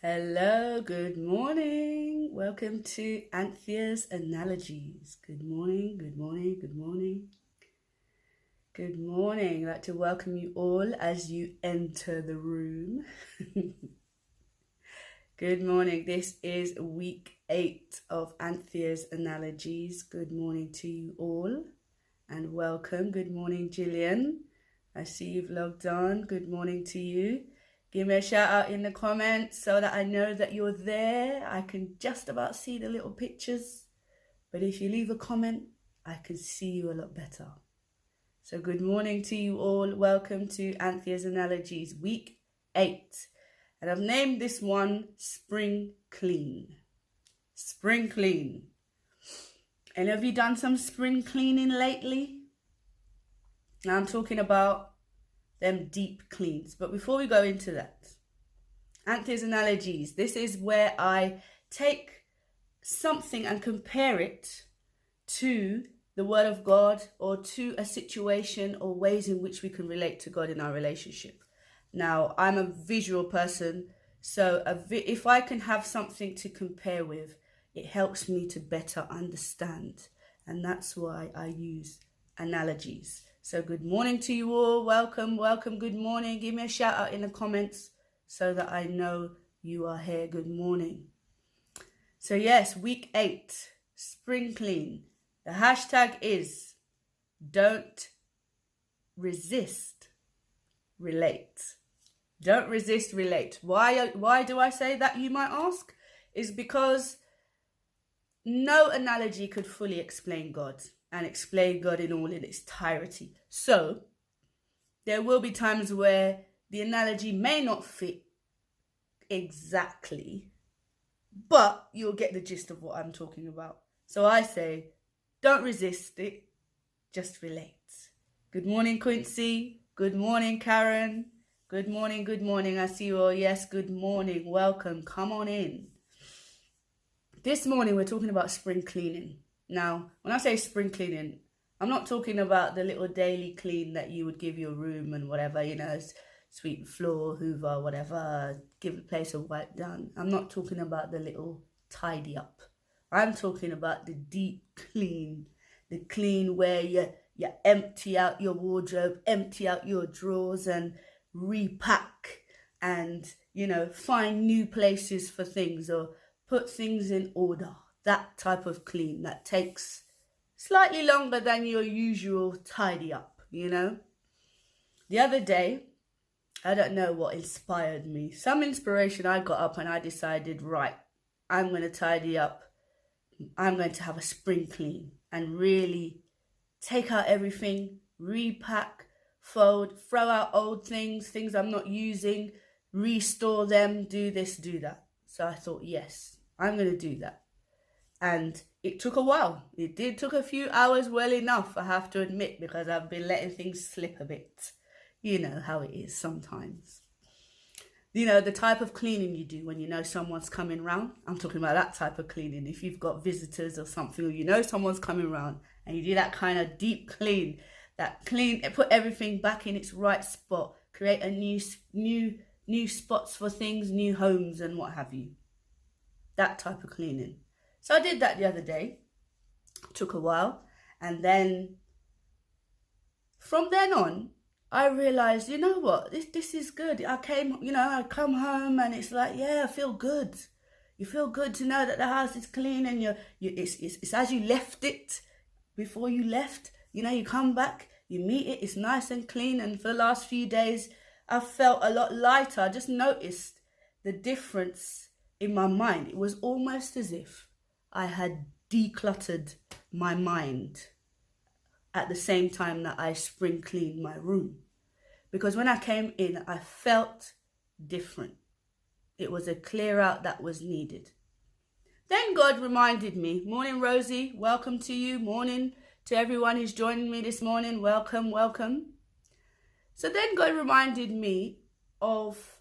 Hello, good morning. Welcome to Anthea's Analogies. Good morning, good morning, good morning. Good morning. I'd like to welcome you all as you enter the room. Good morning. This is week 8 of Anthea's Analogies. Good morning to you all and welcome. Good morning, Gillian. I see you've logged on. Good morning to you. Give me a shout out in the comments so that I know that you're there. I can just about see the little pictures, but if you leave a comment, I can see you a lot better. So good morning to you all. Welcome to Anthea's Analogies, week 8. And I've named this one Spring Clean. Spring Clean. And have you done some spring cleaning lately? Now I'm talking about them deep cleans. But before we go into that, Anthea's Analogies, this is where I take something and compare it to the Word of God or to a situation or ways in which we can relate to God in our relationship. Now, I'm a visual person, so if I can have something to compare with, it helps me to better understand. And that's why I use analogies. So good morning to you all. Welcome, good morning. Give me a shout out in the comments so that I know you are here. Good morning. So yes, week 8, spring clean. The hashtag is don't resist, relate. Don't resist, relate. Why do I say that, you might ask? Is because no analogy could fully explain God and explain God in all in its entirety. So there will be times where the analogy may not fit exactly, but you'll get the gist of what I'm talking about. So I say, don't resist it, just relate. Good morning, Quincy. Good morning, Karen. Good morning, good morning. I see you all. Yes, good morning. Welcome. Come on in. This morning we're talking about spring cleaning. Now, when I say spring cleaning, I'm not talking about the little daily clean that you would give your room and whatever, sweep the floor, hoover, whatever, give the place a wipe down. I'm not talking about the little tidy up. I'm talking about the deep clean, the clean where you empty out your wardrobe, empty out your drawers and repack and, find new places for things or put things in order. That type of clean that takes slightly longer than your usual tidy up, The other day, I don't know what inspired me. Some inspiration. I got up and I decided, right, I'm going to tidy up. I'm going to have a spring clean and really take out everything, repack, fold, throw out old things I'm not using, restore them, do this, do that. So I thought, yes, I'm going to do that. And it took a while. It did took a few hours, well enough, I have to admit, because I've been letting things slip a bit. You know how it is sometimes. The type of cleaning you do when you know someone's coming round. I'm talking about that type of cleaning. If you've got visitors or something, or someone's coming round and you do that kind of deep clean, put everything back in its right spot, create a new spots for things, new homes and what have you. That type of cleaning. So I did that the other day. Took a while. And then from then on, I realized, you know what, this is good. I come home and it's like, yeah, I feel good. You feel good to know that the house is clean and it's as you left it before you left. You come back, you meet it, it's nice and clean. And for the last few days, I felt a lot lighter. I just noticed the difference in my mind. It was almost as if I had decluttered my mind at the same time that I spring cleaned my room. Because when I came in, I felt different. It was a clear out that was needed. Then God reminded me, morning Rosie, welcome to you. Morning to everyone who's joining me this morning. Welcome, welcome. So then God reminded me of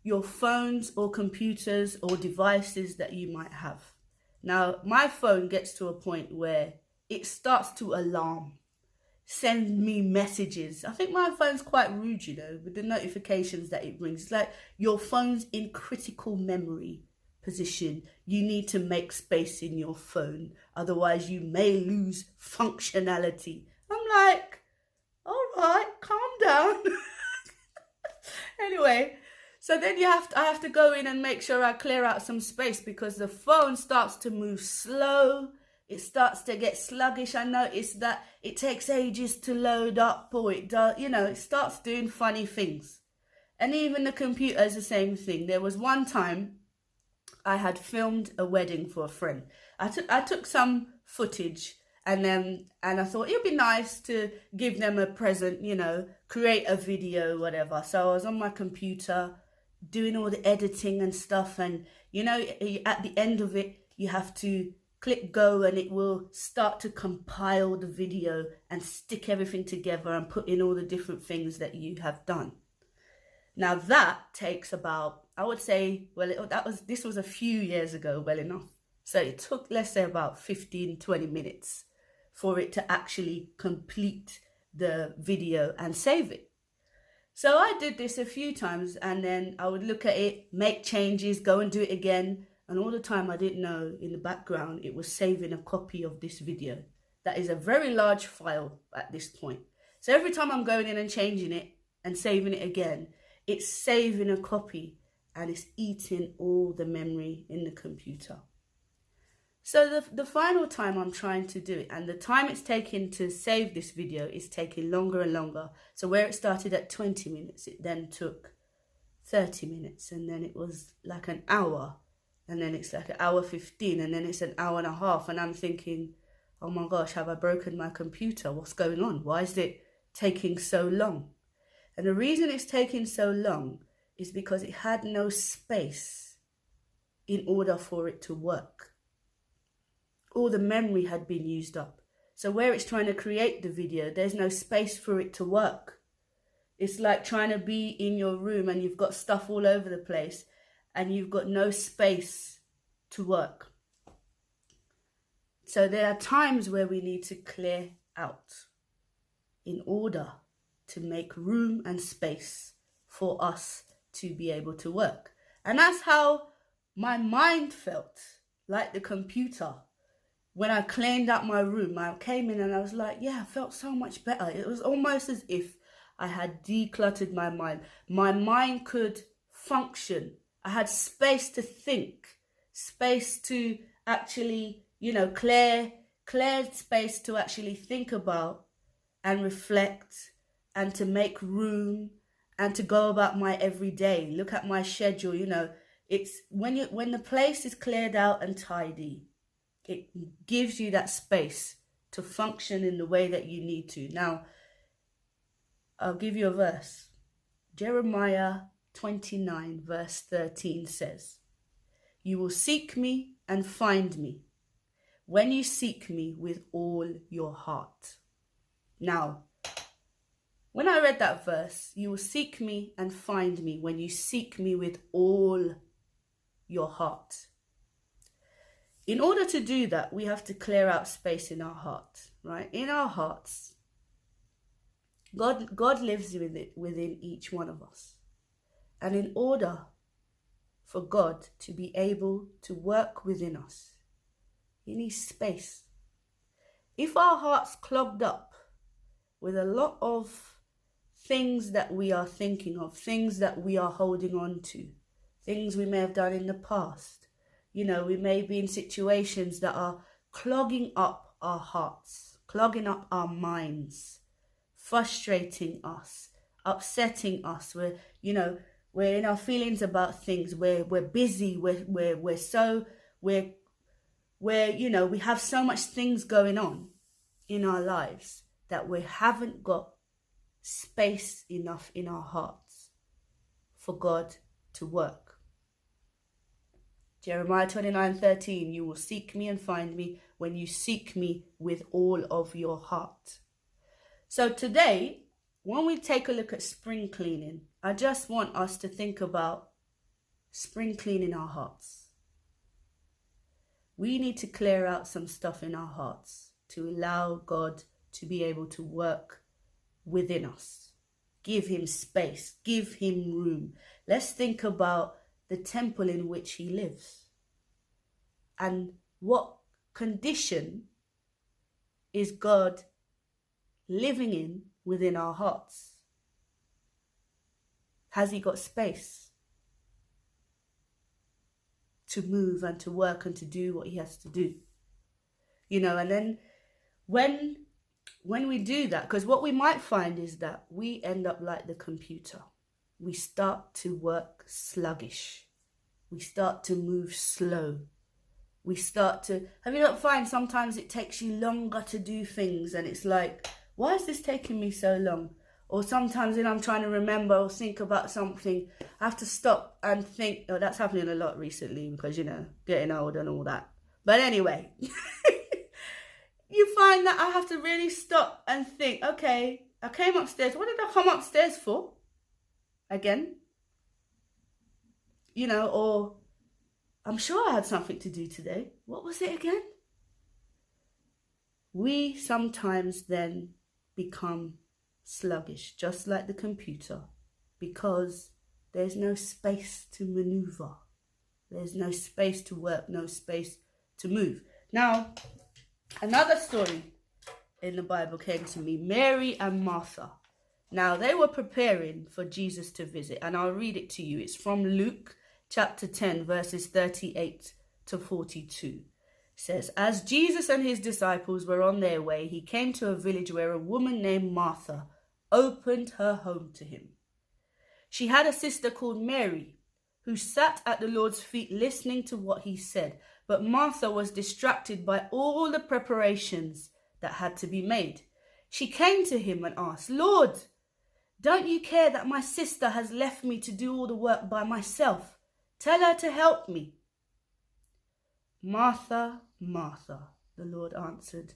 your phones or computers or devices that you might have. Now, my phone gets to a point where it starts to alarm. send me messages. I think my phone's quite rude, you know, with the notifications that it brings. It's like your phone's in critical memory position. You need to make space in your phone, otherwise you may lose functionality. I'm like, all right, calm down. Anyway, so then I have to go in and make sure I clear out some space, because the phone starts to move slow. It starts to get sluggish. I noticed that it takes ages to load up, or it does, you know, it starts doing funny things. And even the computer is the same thing. There was one time I had filmed a wedding for a friend. I took some footage, and I thought it'd be nice to give them a present, you know, create a video, whatever. So I was on my computer doing all the editing and stuff, and you know, at the end of it, you have to click go and it will start to compile the video and stick everything together and put in all the different things that you have done. Now that takes about, I would say, well, this was a few years ago, well enough. So it took, let's say, about 15-20 minutes for it to actually complete the video and save it. So I did this a few times, and then I would look at it, make changes, go and do it again. And all the time I didn't know, in the background, it was saving a copy of this video. That is a very large file at this point. So every time I'm going in and changing it and saving it again, it's saving a copy and it's eating all the memory in the computer. So the final time I'm trying to do it, and the time it's taking to save this video is taking longer and longer. So where it started at 20 minutes, it then took 30 minutes, and then it was like an hour. And then it's like an hour 15, and then it's an hour and a half. And I'm thinking, oh my gosh, have I broken my computer? What's going on? Why is it taking so long? And the reason it's taking so long is because it had no space in order for it to work. All the memory had been used up. So where it's trying to create the video, there's no space for it to work. It's like trying to be in your room and you've got stuff all over the place, and you've got no space to work. So there are times where we need to clear out in order to make room and space for us to be able to work. And that's how my mind felt, like the computer. When I cleaned up my room, I came in and I was like, yeah, I felt so much better. It was almost as if I had decluttered my mind. My mind could function. I had space to think, space to actually, you know, clear space to actually think about and reflect, and to make room and to go about my everyday. Look at my schedule, you know. It's when the place is cleared out and tidy, it gives you that space to function in the way that you need to. Now, I'll give you a verse. Jeremiah 29 verse 13 says, "You will seek me and find me when you seek me with all your heart." Now, when I read that verse, you will seek me and find me when you seek me with all your heart. In order to do that, we have to clear out space in our heart, right? In our hearts, God lives within each one of us. And in order for God to be able to work within us, He needs space. If our heart's clogged up with a lot of things that we are thinking of, things that we are holding on to, things we may have done in the past, you know, we may be in situations that are clogging up our hearts, clogging up our minds, frustrating us, upsetting us. We're in our feelings about things. We're busy. We have so much things going on in our lives that we haven't got space enough in our hearts for God to work. Jeremiah 29:13, "You will seek me and find me when you seek me with all of your heart." So today, when we take a look at spring cleaning, I just want us to think about spring cleaning our hearts. We need to clear out some stuff in our hearts to allow God to be able to work within us. Give him space, give him room. Let's think about the temple in which he lives. And what condition is God living in within our hearts? Has he got space to move and to work and to do what he has to do? You know, and then when we do that, because what we might find is that we end up like the computer. We start to work sluggish. We start to move slow. We start to, have you not find sometimes it takes you longer to do things and it's like, why is this taking me so long? Or sometimes when I'm trying to remember or think about something, I have to stop and think. Oh, that's happening a lot recently because, you know, getting old and all that. But anyway, you find that I have to really stop and think, okay, I came upstairs. What did I come upstairs for? Again? You know, or I'm sure I had something to do today. What was it again? We sometimes then become sluggish, just like the computer, because there's no space to maneuver. There's no space to work, no space to move. Now, another story in the Bible came to me, Mary and Martha. Now, they were preparing for Jesus to visit, and I'll read it to you. It's from Luke chapter 10, verses 38 to 42. It says, as Jesus and his disciples were on their way, he came to a village where a woman named Martha opened her home to him. She had a sister called Mary, who sat at the Lord's feet listening to what he said. But Martha was distracted by all the preparations that had to be made. She came to him and asked, Lord, don't you care that my sister has left me to do all the work by myself? Tell her to help me. Martha, Martha, the Lord answered,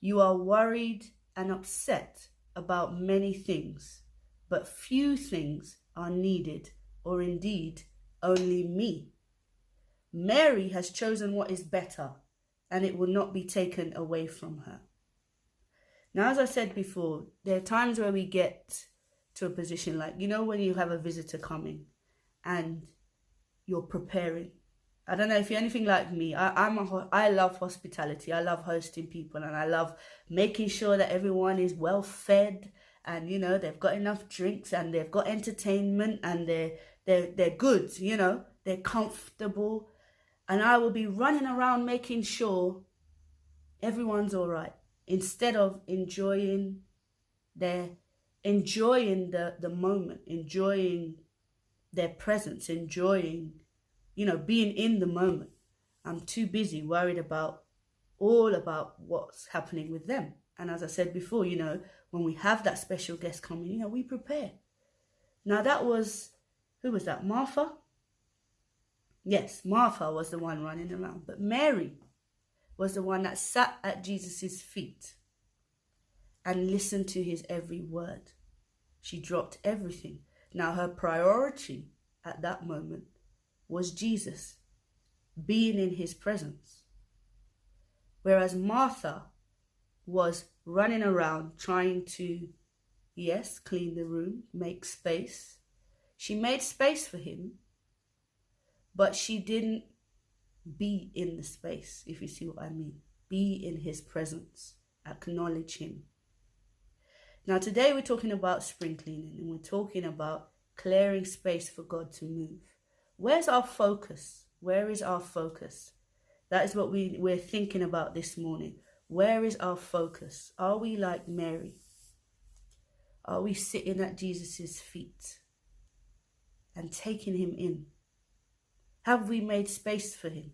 you are worried and upset about many things, but few things are needed, or indeed only me. Mary has chosen what is better, and it will not be taken away from her. Now, as I said before, there are times where we get to a position like, you know, when you have a visitor coming and you're preparing. I don't know if you're anything like me. I love hospitality. I love hosting people, and I love making sure that everyone is well fed, and you know they've got enough drinks, and they've got entertainment, and they're good. You know, they're comfortable, and I will be running around making sure everyone's all right instead of enjoying the moment, enjoying their presence, enjoying, you know, being in the moment. I'm too busy worried about what's happening with them. And as I said before, you know, when we have that special guest coming, you know, we prepare. Now who was that? Martha? Yes, Martha was the one running around. But Mary was the one that sat at Jesus's feet and listened to his every word. She dropped everything. Now her priority at that moment was Jesus, being in his presence. Whereas Martha was running around trying to, yes, clean the room, make space. She made space for him, but she didn't be in the space, if you see what I mean. Be in his presence, acknowledge him. Now today we're talking about spring cleaning, and we're talking about clearing space for God to move. Where's our focus? Where is our focus? That is what we're thinking about this morning. Where is our focus? Are we like Mary? Are we sitting at Jesus's feet and taking him in? Have we made space for him?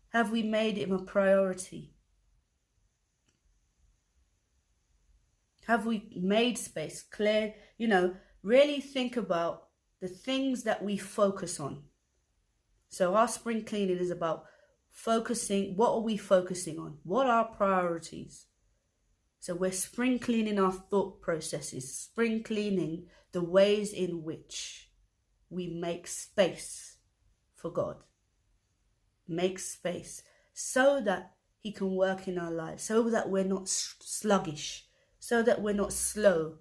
Have we made him a priority? Have we made space, clear, you know, really think about the things that we focus on. So our spring cleaning is about focusing. What are we focusing on? What are our priorities? So we're spring cleaning our thought processes, spring cleaning the ways in which we make space for God. Make space so that he can work in our lives, so that we're not sluggish, so that we're not slow,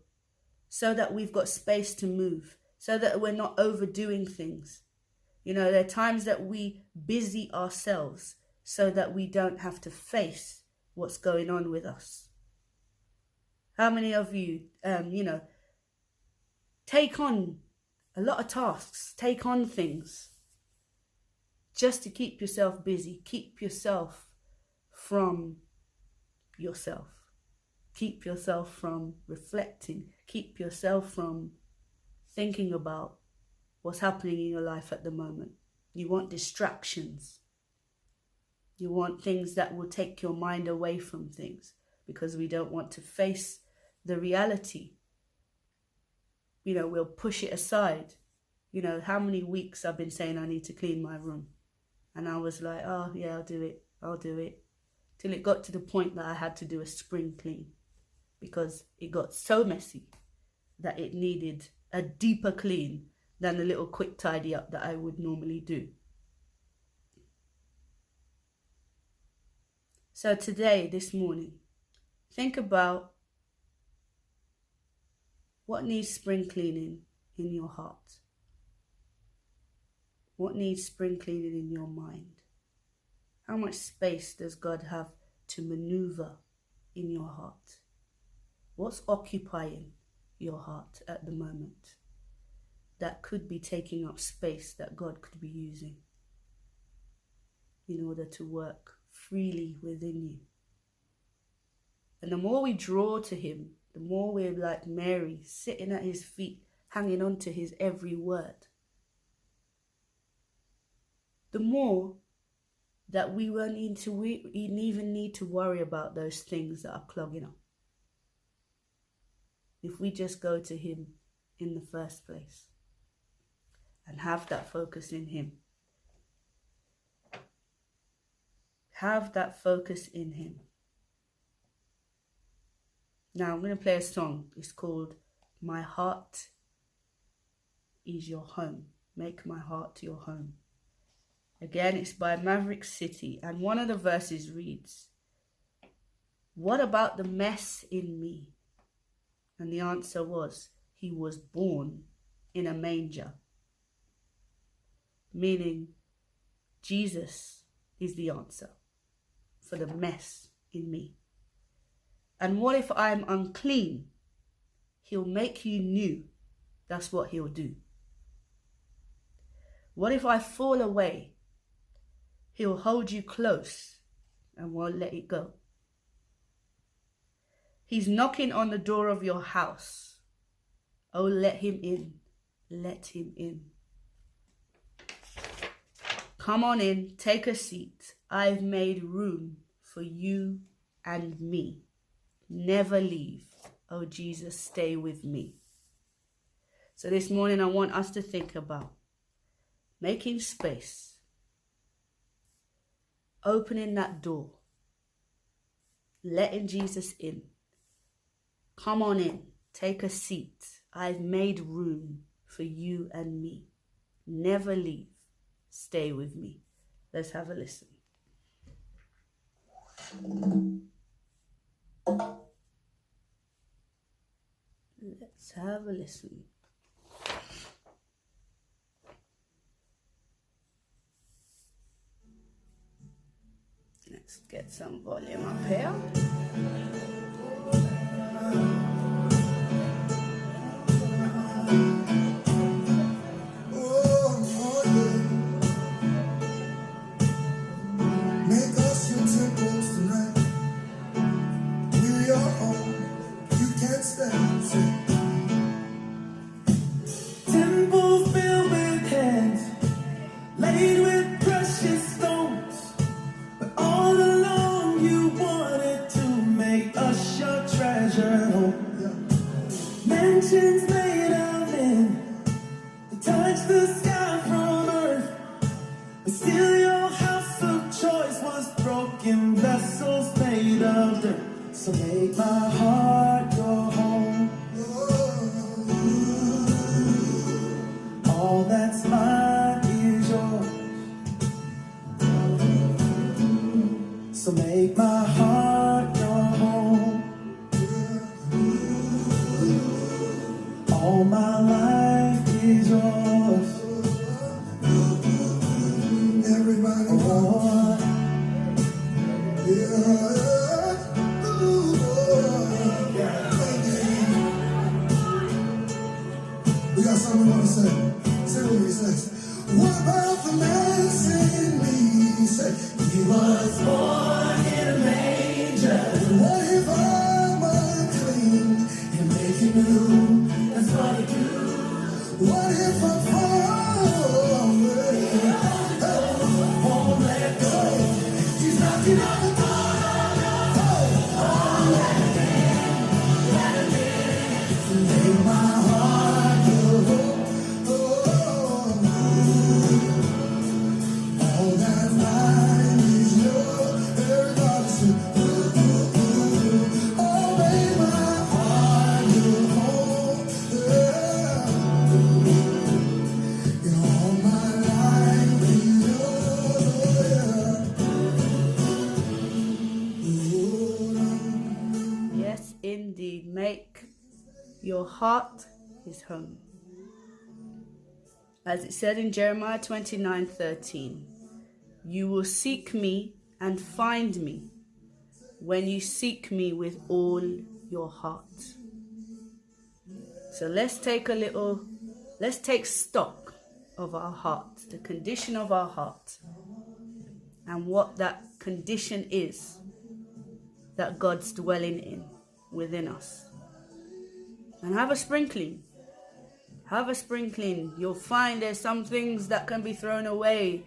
so that we've got space to move, so that we're not overdoing things. You know, there are times that we busy ourselves so that we don't have to face what's going on with us. How many of you, take on a lot of tasks, take on things just to keep yourself busy, keep yourself from yourself, keep yourself from reflecting, keep yourself from thinking about what's happening in your life at the moment. You want distractions. You want things that will take your mind away from things because we don't want to face the reality. You know, we'll push it aside. You know, how many weeks I've been saying I need to clean my room. And I was like, oh yeah, I'll do it. Till it got to the point that I had to do a spring clean because it got so messy that it needed a deeper clean than the little quick tidy up that I would normally do. So today, this morning, think about what needs spring cleaning in your heart. What needs spring cleaning in your mind? How much space does God have to maneuver in your heart? What's occupying your heart at the moment that could be taking up space that God could be using in order to work freely within you? And the more we draw to him, the more we're like Mary, sitting at his feet, hanging on to his every word, the more that we won't even need to worry about those things that are clogging up. If we just go to him in the first place and have that focus in him. Have that focus in him. Now I'm going to play a song. It's called My Heart Is Your Home. Make my heart your home. Again, it's by Maverick City, and one of the verses reads, what about the mess in me? And the answer was, he was born in a manger. Meaning, Jesus is the answer for the mess in me. And what if I'm unclean? He'll make you new. That's what he'll do. What if I fall away? He'll hold you close and won't let it go. He's knocking on the door of your house. Oh, let him in. Let him in. Come on in, take a seat. I've made room for you and me. Never leave. Oh, Jesus, stay with me. So this morning I want us to think about making space. Opening that door, letting Jesus in. Come on in, take a seat. I've made room for you and me. Never leave, stay with me. Let's have a listen. Let's have a listen. Let's get some volume up here. Make us your temples tonight. We are home. You can't stay. Temples filled with hands, laid with precious stones. But all along you wanted to make us your treasure home. Mansions made of men, that touch the sky from earth. But still your house of choice was broken vessels made of dirt. So make my heart your home. All that's mine is yours. So make all my life is yours. Everybody, oh, yeah. We got something we want to say. Say what he says. What about the man in me? He said, he was born in a manger. What if I'm unclean and make him new? That's what I do. What if I fall away? Won't let go. He's knocking on the door. Oh, let him in. Make my heart go. All that night is yours. Everybody sing. Oh, make my heart go home. Yeah. All my life is yours. Yes, indeed. Make your heart his home. As it said in Jeremiah 29:13, you will seek me and find me when you seek me with all your heart. So let's take stock of our heart, the condition of our heart, and what that condition is that God's dwelling in within us. And have a sprinkling. Have a sprinkling. You'll find there's some things that can be thrown away.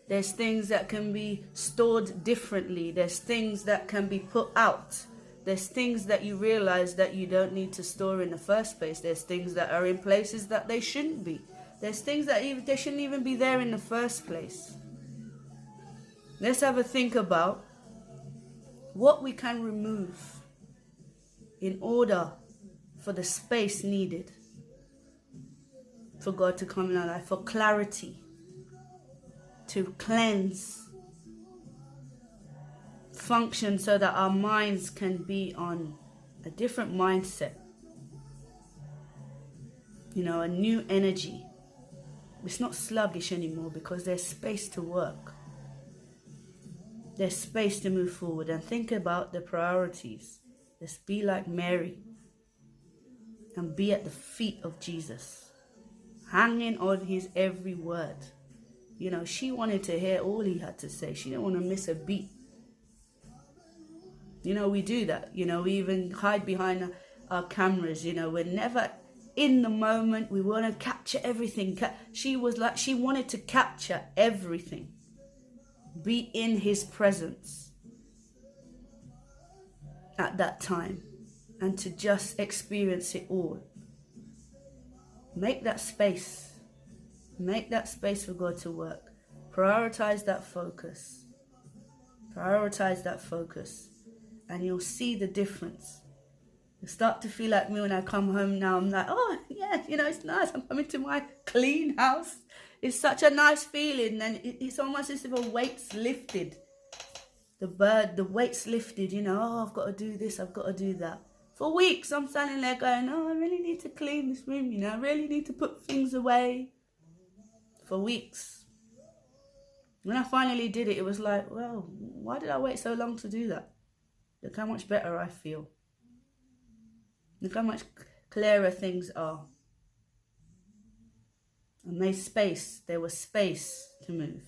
There's things that can be stored differently. There's things that can be put out. There's things that you realize that you don't need to store in the first place. There's things that are in places that they shouldn't be. There's things that they shouldn't even be there in the first place. Let's have a think about what we can remove in order for the space needed for God to come in our life, for clarity, to cleanse, function so that our minds can be on a different mindset, a new energy. It's not sluggish anymore because there's space to work. There's space to move forward and think about the priorities. Let's be like Mary and be at the feet of Jesus, hanging on his every word. She wanted to hear all he had to say. She didn't want to miss a beat. We do that. We even hide behind our cameras. We're never in the moment. We want to capture everything. She wanted to capture everything. Be in his presence at that time and to just experience it all. Make that space. Make that space for God to work. Prioritize that focus. Prioritize that focus. And you'll see the difference. You'll start to feel like me when I come home now. I'm like, oh, yeah, it's nice. I'm coming to my clean house. It's such a nice feeling. And it's almost as if a weight's lifted. The weight's lifted, I've got to do this, I've got to do that. For weeks, I'm standing there going, I really need to clean this room, I really need to put things away. For weeks. When I finally did it, it was like, well, why did I wait so long to do that? Look how much better I feel. Look how much clearer things are. I made space. There was space to move.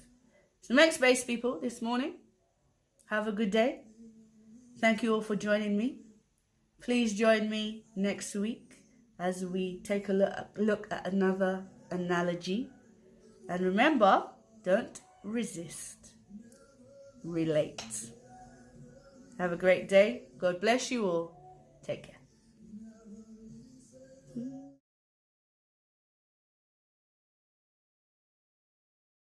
So make space, people, this morning. Have a good day. Thank you all for joining me. Please join me next week as we take a look at another analogy. And remember, don't resist. Relate. Have a great day. God bless you all. Take care.